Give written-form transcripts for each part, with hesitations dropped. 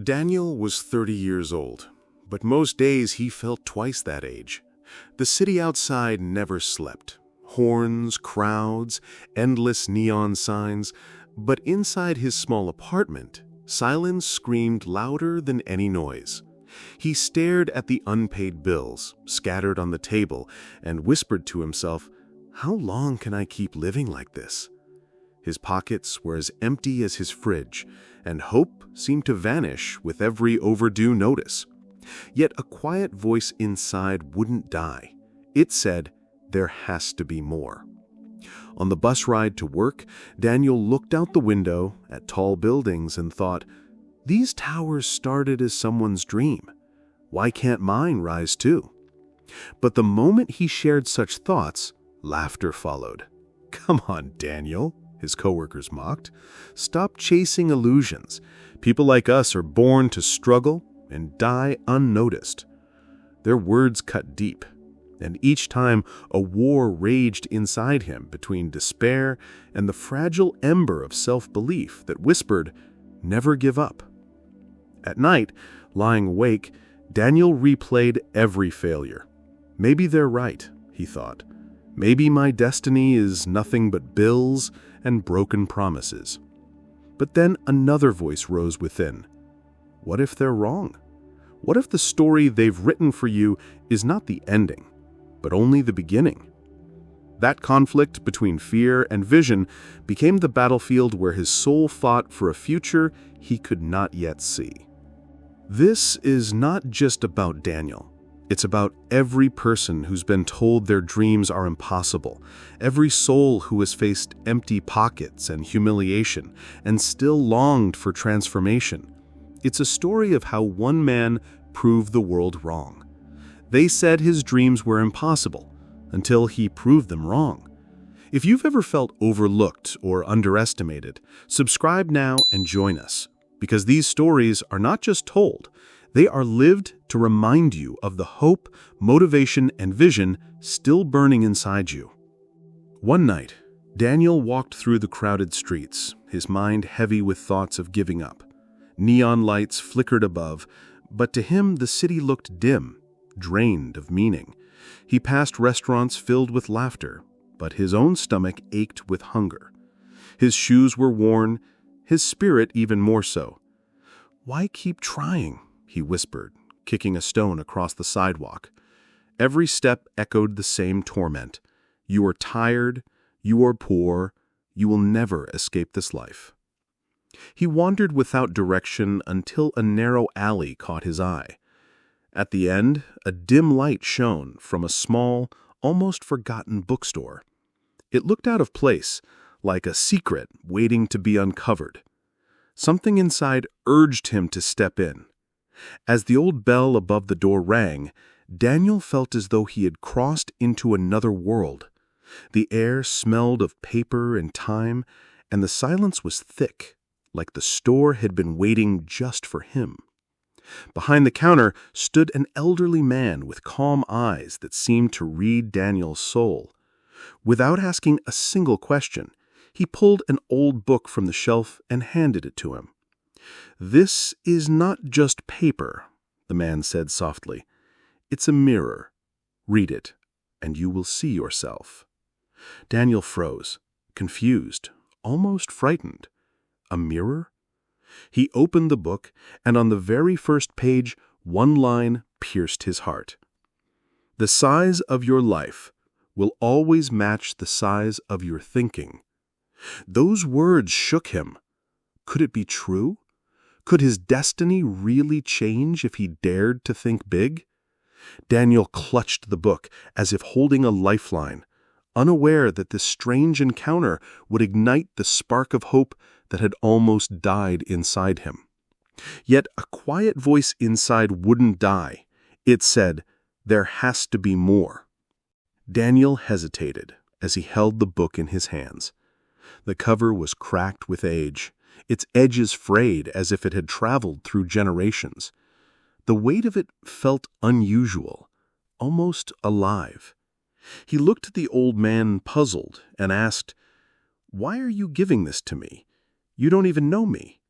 Daniel was 30 years old, but most days he felt twice that age. The city outside never slept. Horns, crowds, endless neon signs, but inside his small apartment, silence screamed louder than any noise. He stared at the unpaid bills scattered on the table and whispered to himself, "How long can I keep living like this?" His pockets were as empty as his fridge, and hope seemed to vanish with every overdue notice. Yet a quiet voice inside wouldn't die. It said, "There has to be more." On the bus ride to work, Daniel looked out the window at tall buildings and thought, "These towers started as someone's dream. Why can't mine rise too?" But the moment he shared such thoughts, laughter followed. "Come on, Daniel," his coworkers mocked. "Stop chasing illusions. People like us are born to struggle and die unnoticed." Their words cut deep, and each time a war raged inside him between despair and the fragile ember of self-belief that whispered, "Never give up." At night, lying awake, Daniel replayed every failure. "Maybe they're right," he thought. "Maybe my destiny is nothing but bills and broken promises." But then another voice rose within. What if they're wrong? What if the story they've written for you is not the ending, but only the beginning? That conflict between fear and vision became the battlefield where his soul fought for a future he could not yet see. This is not just about Daniel. It's about every person who's been told their dreams are impossible, every soul who has faced empty pockets and humiliation and still longed for transformation. It's a story of how one man proved the world wrong. They said his dreams were impossible until he proved them wrong. If you've ever felt overlooked or underestimated, subscribe now and join us, because these stories are not just told, they are lived to remind you of the hope, motivation, and vision still burning inside you. One night, Daniel walked through the crowded streets, his mind heavy with thoughts of giving up. Neon lights flickered above, but to him the city looked dim, drained of meaning. He passed restaurants filled with laughter, but his own stomach ached with hunger. His shoes were worn, his spirit even more so. "Why keep trying?" he whispered, kicking a stone across the sidewalk. Every step echoed the same torment. "You are tired, you are poor, you will never escape this life." He wandered without direction until a narrow alley caught his eye. At the end, a dim light shone from a small, almost forgotten bookstore. It looked out of place, like a secret waiting to be uncovered. Something inside urged him to step in. As the old bell above the door rang, Daniel felt as though he had crossed into another world. The air smelled of paper and time, and the silence was thick, like the store had been waiting just for him. Behind the counter stood an elderly man with calm eyes that seemed to read Daniel's soul. Without asking a single question, he pulled an old book from the shelf and handed it to him. "This is not just paper," the man said softly. "It's a mirror. Read it, and you will see yourself." Daniel froze, confused, almost frightened. A mirror? He opened the book, and on the very first page, one line pierced his heart. "The size of your life will always match the size of your thinking." Those words shook him. Could it be true? Could his destiny really change if he dared to think big? Daniel clutched the book as if holding a lifeline, unaware that this strange encounter would ignite the spark of hope that had almost died inside him. Yet a quiet voice inside wouldn't die. It said, "There has to be more." Daniel hesitated as he held the book in his hands. The cover was cracked with age, its edges frayed as if it had traveled through generations. The weight of it felt unusual, almost alive. He looked at the old man puzzled and asked, "Why are you giving this to me? You don't even know me."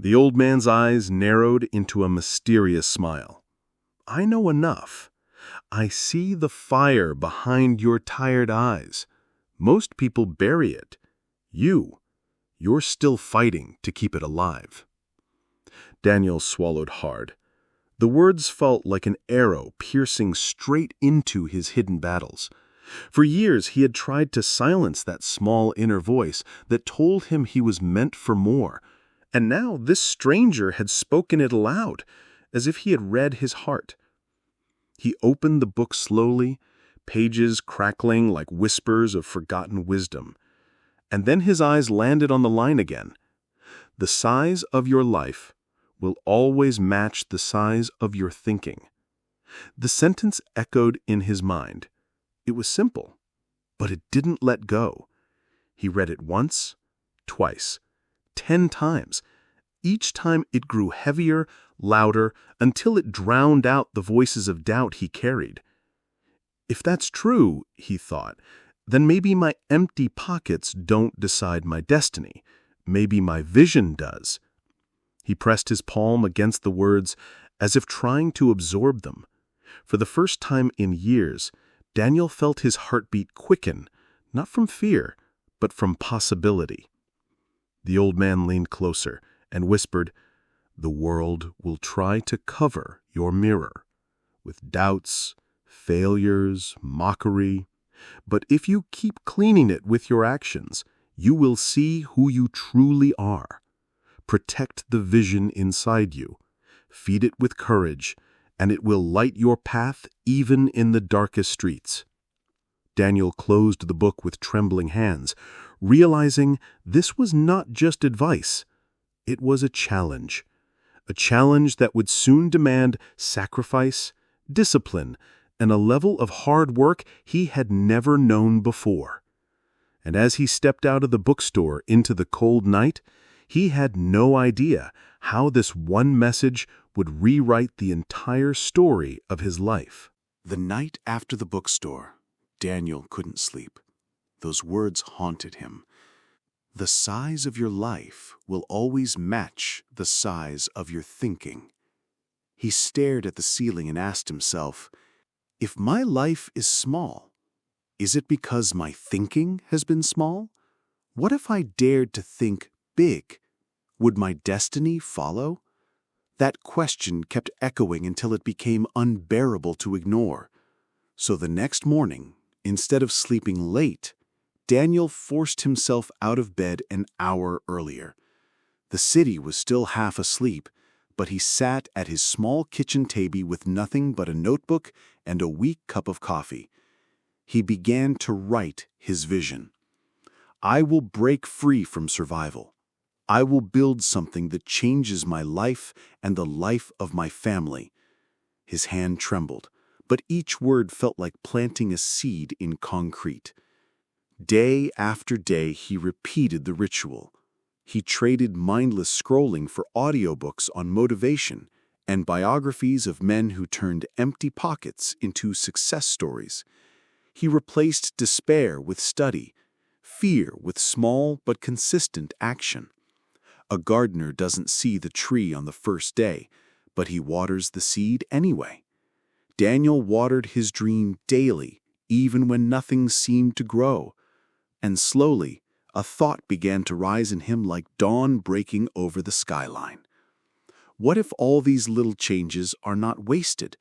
The old man's eyes narrowed into a mysterious smile. "I know enough. I see the fire behind your tired eyes. Most people bury it. You're still fighting to keep it alive." Daniel swallowed hard. The words felt like an arrow piercing straight into his hidden battles. For years he had tried to silence that small inner voice that told him he was meant for more, and now this stranger had spoken it aloud, as if he had read his heart. He opened the book slowly, pages crackling like whispers of forgotten wisdom. And then his eyes landed on the line again. "The size of your life will always match the size of your thinking." The sentence echoed in his mind. It was simple, but it didn't let go. He read it once, twice, 10 times. Each time it grew heavier, louder, until it drowned out the voices of doubt he carried. If that's true, he thought, then maybe my empty pockets don't decide my destiny. Maybe my vision does. He pressed his palm against the words as if trying to absorb them. For the first time in years, Daniel felt his heartbeat quicken, not from fear, but from possibility. The old man leaned closer and whispered, "The world will try to cover your mirror with doubts, failures, mockery. But if you keep cleaning it with your actions, you will see who you truly are. Protect the vision inside you. Feed it with courage, and it will light your path even in the darkest streets." Daniel closed the book with trembling hands, realizing this was not just advice. It was a challenge that would soon demand sacrifice, discipline, and a level of hard work he had never known before. And as he stepped out of the bookstore into the cold night, he had no idea how this one message would rewrite the entire story of his life. The night after the bookstore, Daniel couldn't sleep. Those words haunted him. The size of your life will always match the size of your thinking. He stared at the ceiling and asked himself, if my life is small, is it because my thinking has been small? What if I dared to think big? Would my destiny follow? That question kept echoing until it became unbearable to ignore. So the next morning, instead of sleeping late, Daniel forced himself out of bed an hour earlier. The city was still half asleep, but he sat at his small kitchen table with nothing but a notebook and a weak cup of coffee. He began to write his vision. I will break free from survival. I will build something that changes my life and the life of my family. His hand trembled, but each word felt like planting a seed in concrete. Day after day, he repeated the ritual. He traded mindless scrolling for audiobooks on motivation and biographies of men who turned empty pockets into success stories. He replaced despair with study, fear with small but consistent action. A gardener doesn't see the tree on the first day, but he waters the seed anyway. Daniel watered his dream daily, even when nothing seemed to grow. And slowly, a thought began to rise in him like dawn breaking over the skyline. What if all these little changes are not wasted?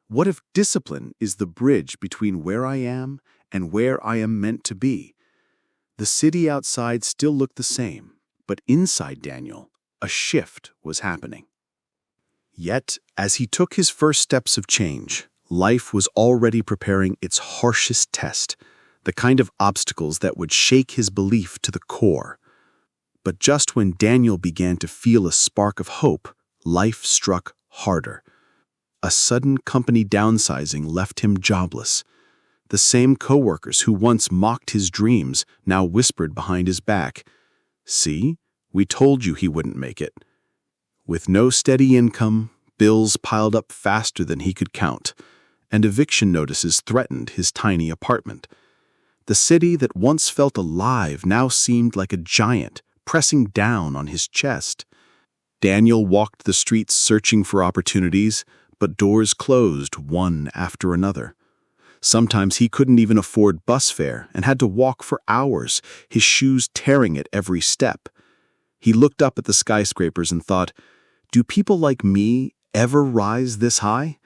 What if discipline is the bridge between where I am and where I am meant to be? The city outside still looked the same, but inside Daniel, a shift was happening. Yet, as he took his first steps of change, life was already preparing its harshest test, the kind of obstacles that would shake his belief to the core. But just when Daniel began to feel a spark of hope, life struck harder. A sudden company downsizing left him jobless. The same coworkers who once mocked his dreams now whispered behind his back, "See, we told you he wouldn't make it." With no steady income, bills piled up faster than he could count, and eviction notices threatened his tiny apartment. The city that once felt alive now seemed like a giant pressing down on his chest. Daniel walked the streets searching for opportunities, but doors closed one after another. Sometimes he couldn't even afford bus fare and had to walk for hours, his shoes tearing at every step. He looked up at the skyscrapers and thought, do people like me ever rise this high?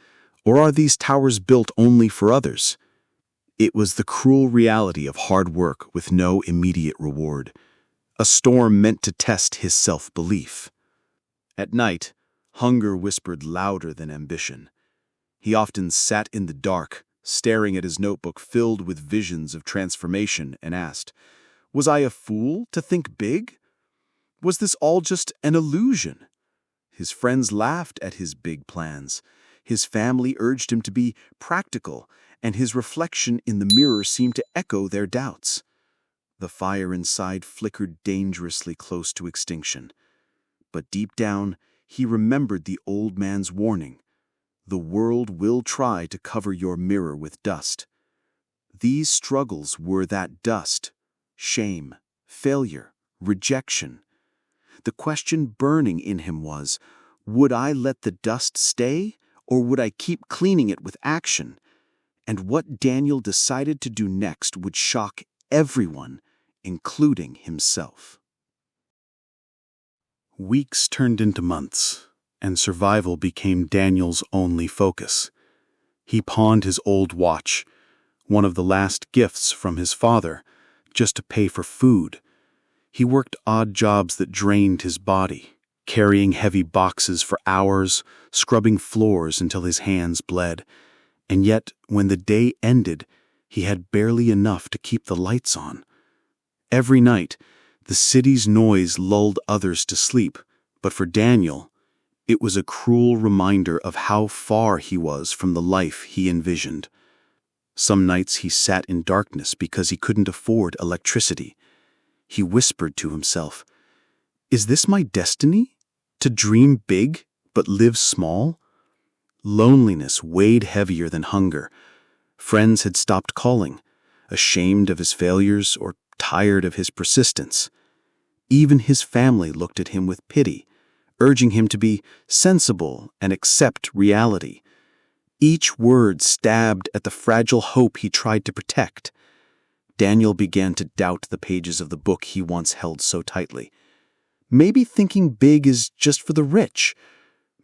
Or are these towers built only for others? It was the cruel reality of hard work with no immediate reward. A storm meant to test his self-belief. At night, hunger whispered louder than ambition. He often sat in the dark, staring at his notebook filled with visions of transformation, and asked, was I a fool to think big? Was this all just an illusion? His friends laughed at his big plans. His family urged him to be practical, and his reflection in the mirror seemed to echo their doubts. The fire inside flickered dangerously close to extinction. But deep down, he remembered the old man's warning. The world will try to cover your mirror with dust. These struggles were that dust: shame, failure, rejection. The question burning in him was, would I let the dust stay, or would I keep cleaning it with action? And what Daniel decided to do next would shock everyone, including himself. Weeks turned into months, and survival became Daniel's only focus. He pawned his old watch, one of the last gifts from his father, just to pay for food. He worked odd jobs that drained his body, carrying heavy boxes for hours, scrubbing floors until his hands bled. And yet, when the day ended, he had barely enough to keep the lights on. Every night, the city's noise lulled others to sleep, but for Daniel, it was a cruel reminder of how far he was from the life he envisioned. Some nights he sat in darkness because he couldn't afford electricity. He whispered to himself, is this my destiny? To dream big, but live small? Loneliness weighed heavier than hunger. Friends had stopped calling, ashamed of his failures or tired of his persistence. Even his family looked at him with pity, urging him to be sensible and accept reality. Each word stabbed at the fragile hope he tried to protect. Daniel began to doubt the pages of the book he once held so tightly. Maybe thinking big is just for the rich.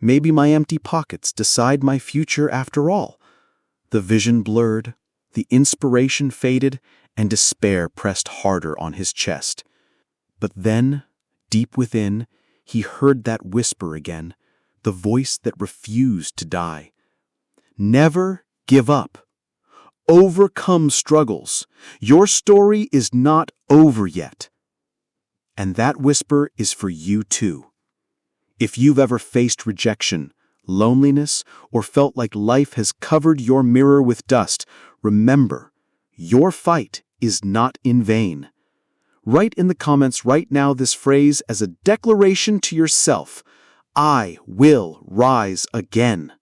Maybe my empty pockets decide my future after all. The vision blurred, the inspiration faded, and despair pressed harder on his chest. But then, deep within, he heard that whisper again, the voice that refused to die. Never give up. Overcome struggles. Your story is not over yet. And that whisper is for you too. If you've ever faced rejection, loneliness, or felt like life has covered your mirror with dust, remember, your fight is not in vain. Write in the comments right now this phrase as a declaration to yourself: I will rise again.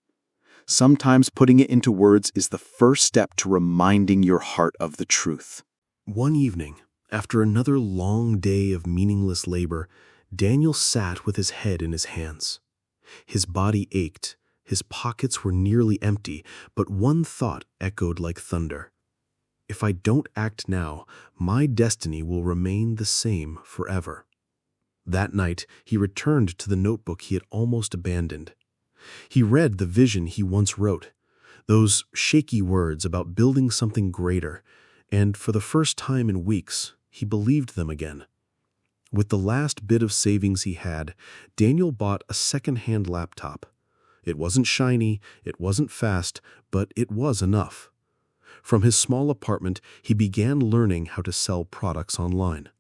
Sometimes putting it into words is the first step to reminding your heart of the truth. One evening, after another long day of meaningless labor, Daniel sat with his head in his hands. His body ached, his pockets were nearly empty, but one thought echoed like thunder. If I don't act now, my destiny will remain the same forever. That night, he returned to the notebook he had almost abandoned. He read the vision he once wrote, those shaky words about building something greater, and for the first time in weeks, he believed them again. With the last bit of savings he had, Daniel bought a second-hand laptop. It wasn't shiny, it wasn't fast, but it was enough. From his small apartment, he began learning how to sell products online.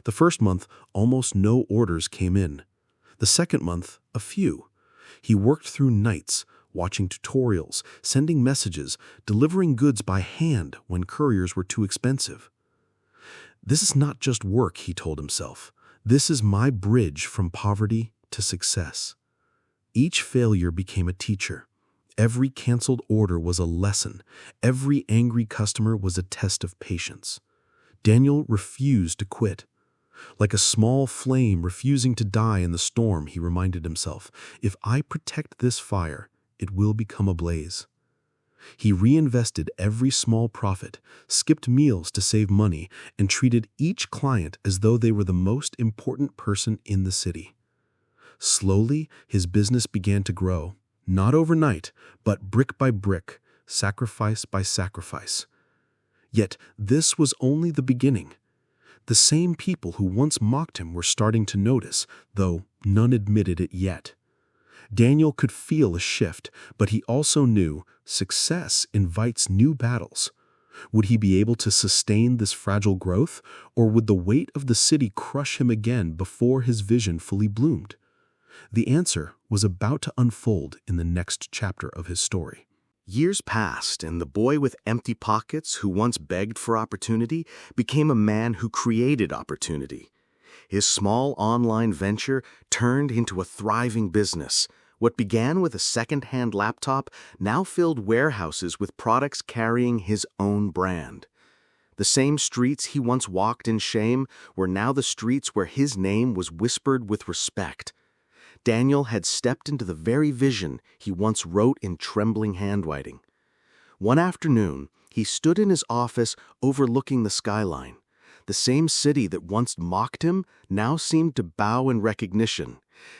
The first month, almost no orders came in. The second month, a few. He worked through nights, watching tutorials, sending messages, delivering goods by hand when couriers were too expensive. This is not just work, he told himself. This is my bridge from poverty to success. Each failure became a teacher. Every canceled order was a lesson. Every angry customer was a test of patience. Daniel refused to quit. Like a small flame refusing to die in the storm, he reminded himself, if I protect this fire, it will become a blaze. He reinvested every small profit, skipped meals to save money, and treated each client as though they were the most important person in the city. Slowly, his business began to grow, not overnight, but brick by brick, sacrifice by sacrifice. Yet this was only the beginning. The same people who once mocked him were starting to notice, though none admitted it yet. Daniel could feel a shift, but he also knew success invites new battles. Would he be able to sustain this fragile growth, or would the weight of the city crush him again before his vision fully bloomed? The answer was about to unfold in the next chapter of his story. Years passed, and the boy with empty pockets who once begged for opportunity became a man who created opportunity. His small online venture turned into a thriving business. What began with a second-hand laptop now filled warehouses with products carrying his own brand. The same streets he once walked in shame were now the streets where his name was whispered with respect. Daniel had stepped into the very vision he once wrote in trembling handwriting. One afternoon, he stood in his office overlooking the skyline. The same city that once mocked him now seemed to bow in recognition.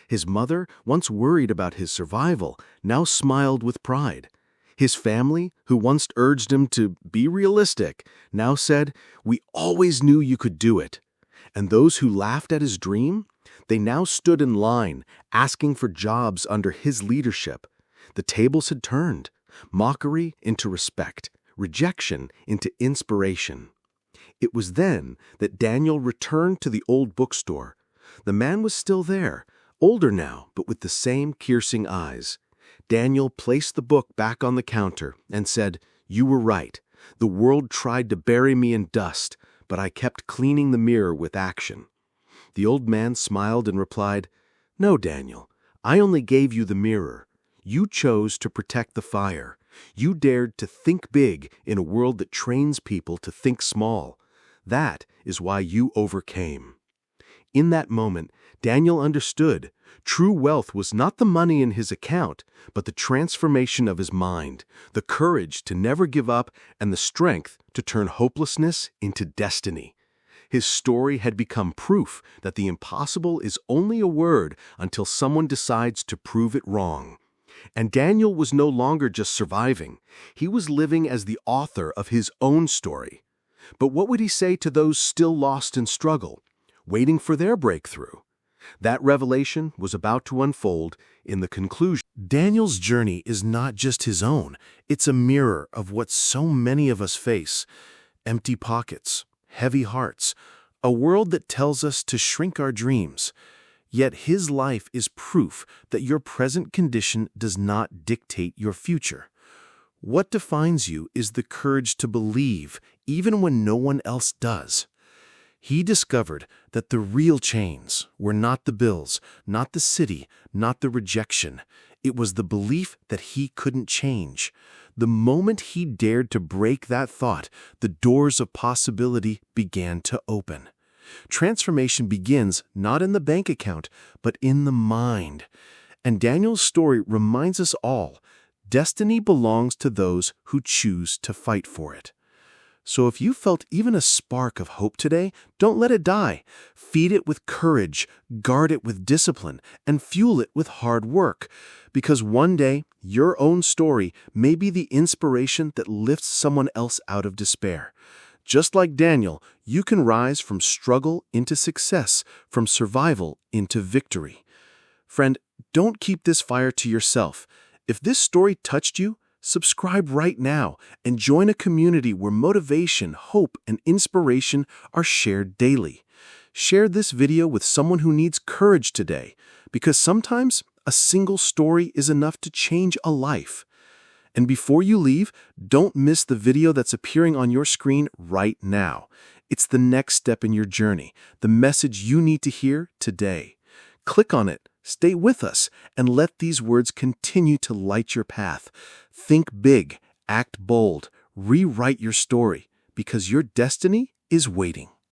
His mother, once worried about his survival, now smiled with pride. His family, who once urged him to be realistic, now said, "We always knew you could do it." And those who laughed at his dream, they now stood in line, asking for jobs under his leadership. The tables had turned, mockery into respect, rejection into inspiration. It was then that Daniel returned to the old bookstore. The man was still there, older now, but with the same piercing eyes. Daniel placed the book back on the counter and said, "You were right. The world tried to bury me in dust, but I kept cleaning the mirror with action." The old man smiled and replied, "No, Daniel, I only gave you the mirror. You chose to protect the fire. You dared to think big in a world that trains people to think small. That is why you overcame." In that moment, Daniel understood. True wealth was not the money in his account, but the transformation of his mind, the courage to never give up, and the strength to turn hopelessness into destiny. His story had become proof that the impossible is only a word until someone decides to prove it wrong. And Daniel was no longer just surviving. He was living as the author of his own story. But what would he say to those still lost in struggle, waiting for their breakthrough? That revelation was about to unfold in the conclusion. Daniel's journey is not just his own. It's a mirror of what so many of us face: empty pockets, heavy hearts, a world that tells us to shrink our dreams. Yet his life is proof that your present condition does not dictate your future. What defines you is the courage to believe, even when no one else does. He discovered that the real chains were not the bills, not the city, not the rejection. It was the belief that he couldn't change. The moment he dared to break that thought, the doors of possibility began to open. Transformation begins not in the bank account, but in the mind. And Daniel's story reminds us all, destiny belongs to those who choose to fight for it. So if you felt even a spark of hope today, don't let it die. Feed it with courage, guard it with discipline, and fuel it with hard work. Because one day, your own story may be the inspiration that lifts someone else out of despair. Just like Daniel, you can rise from struggle into success, from survival into victory. Friend, don't keep this fire to yourself. If this story touched you, subscribe right now and join a community where motivation, hope, and inspiration are shared daily. Share this video with someone who needs courage today, because sometimes a single story is enough to change a life. And before you leave, don't miss the video that's appearing on your screen right now. It's the next step in your journey, the message you need to hear today. Click on it, stay with us, and let these words continue to light your path. Think big, act bold, rewrite your story, because your destiny is waiting.